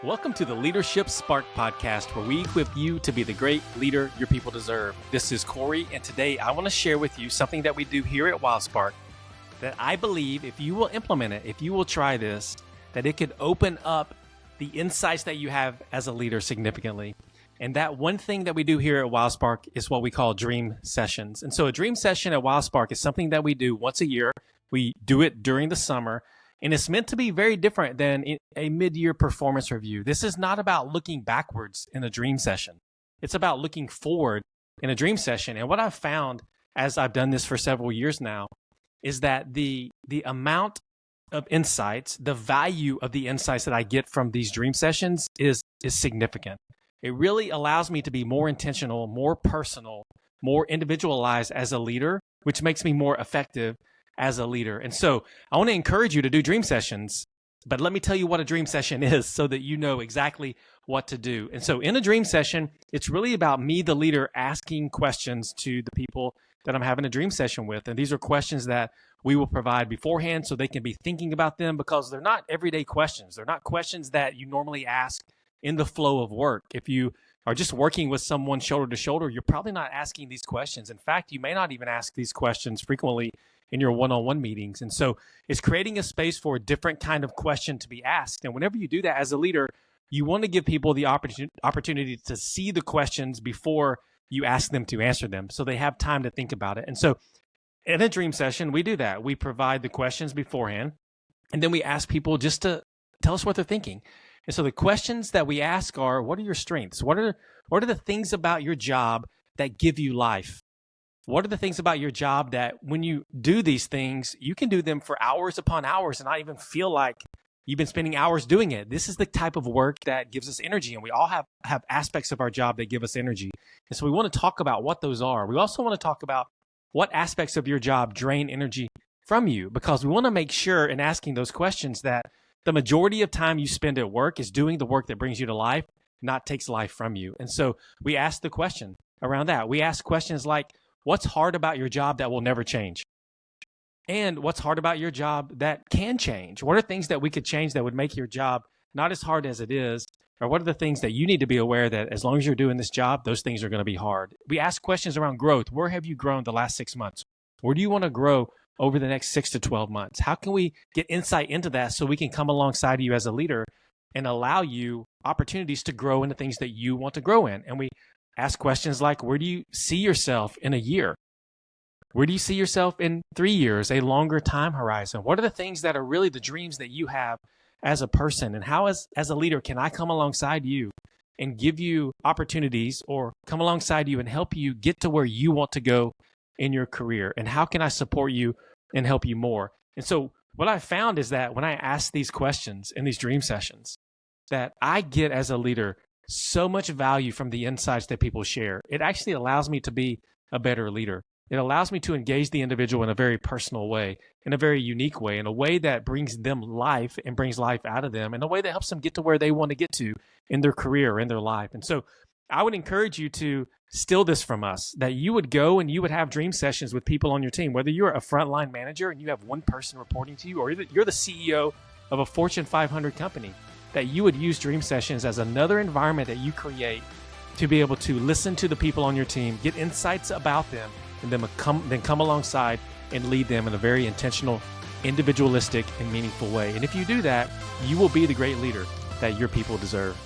Welcome to the Leadership Spark podcast, where we equip you to be the great leader your people deserve. This is Corey, and today I want to share with you something that we do here at Wildsparq that I believe if you will implement it, if you will try this, that it could open up the insights that you have as a leader significantly. And that one thing that we do here at Wildsparq is what we call dream sessions. And so a dream session at Wildsparq is something that we do once a year. We do it during the summer. And it's meant to be very different than a mid-year performance review. This is not about looking backwards in a dream session. It's about looking forward in a dream session. And what I've found as I've done this for several years now is that the amount of insights, the value of the insights that I get from these dream sessions is significant. It really allows me to be more intentional, more personal, more individualized as a leader, which makes me more effective as a leader. And so I want to encourage you to do dream sessions, but let me tell you what a dream session is so that you know exactly what to do. And so in a dream session, it's really about me, the leader, asking questions to the people that I'm having a dream session with. And these are questions that we will provide beforehand so they can be thinking about them, because they're not everyday questions. They're not questions that you normally ask in the flow of work. If you are just working with someone shoulder to shoulder, you're probably not asking these questions. In fact, you may not even ask these questions frequently in your one-on-one meetings. And so it's creating a space for a different kind of question to be asked. And whenever you do that as a leader, you want to give people the opportunity to see the questions before you ask them to answer them, so they have time to think about it. And so in a dream session, we do that. We provide the questions beforehand, and then we ask people just to tell us what they're thinking. And so the questions that we ask are, what are your strengths? What are the things about your job that give you life? What are the things about your job that when you do these things, you can do them for hours upon hours and not even feel like you've been spending hours doing it? This is the type of work that gives us energy, and we all have aspects of our job that give us energy. And so we want to talk about what those are. We also want to talk about what aspects of your job drain energy from you, because we want to make sure in asking those questions that the majority of time you spend at work is doing the work that brings you to life, not takes life from you. And so we ask the question around that. We ask questions like, what's hard about your job that will never change? And what's hard about your job that can change? What are things that we could change that would make your job not as hard as it is? Or what are the things that you need to be aware that as long as you're doing this job, those things are going to be hard? We ask questions around growth. Where have you grown the last 6 months? Where do you want to grow over the next 6 to 12 months? How can we get insight into that so we can come alongside you as a leader and allow you opportunities to grow in the things that you want to grow in? And we ask questions like, where do you see yourself in a year? Where do you see yourself in 3 years, a longer time horizon? What are the things that are really the dreams that you have as a person? And how, as a leader, can I come alongside you and give you opportunities, or come alongside you and help you get to where you want to go in your career? And how can I support you and help you more? And so what I found is that when I ask these questions in these dream sessions, that I get as a leader so much value from the insights that people share. It actually allows me to be a better leader. It allows me to engage the individual in a very personal way, in a very unique way, in a way that brings them life and brings life out of them, in a way that helps them get to where they want to get to in their career, in their life. And so I would encourage you to steal this from us, that you would go and you would have dream sessions with people on your team, whether you're a frontline manager and you have one person reporting to you, or you're the CEO of a Fortune 500 company, that you would use dream sessions as another environment that you create to be able to listen to the people on your team, get insights about them, and then come alongside and lead them in a very intentional, individualistic, and meaningful way. And if you do that, you will be the great leader that your people deserve.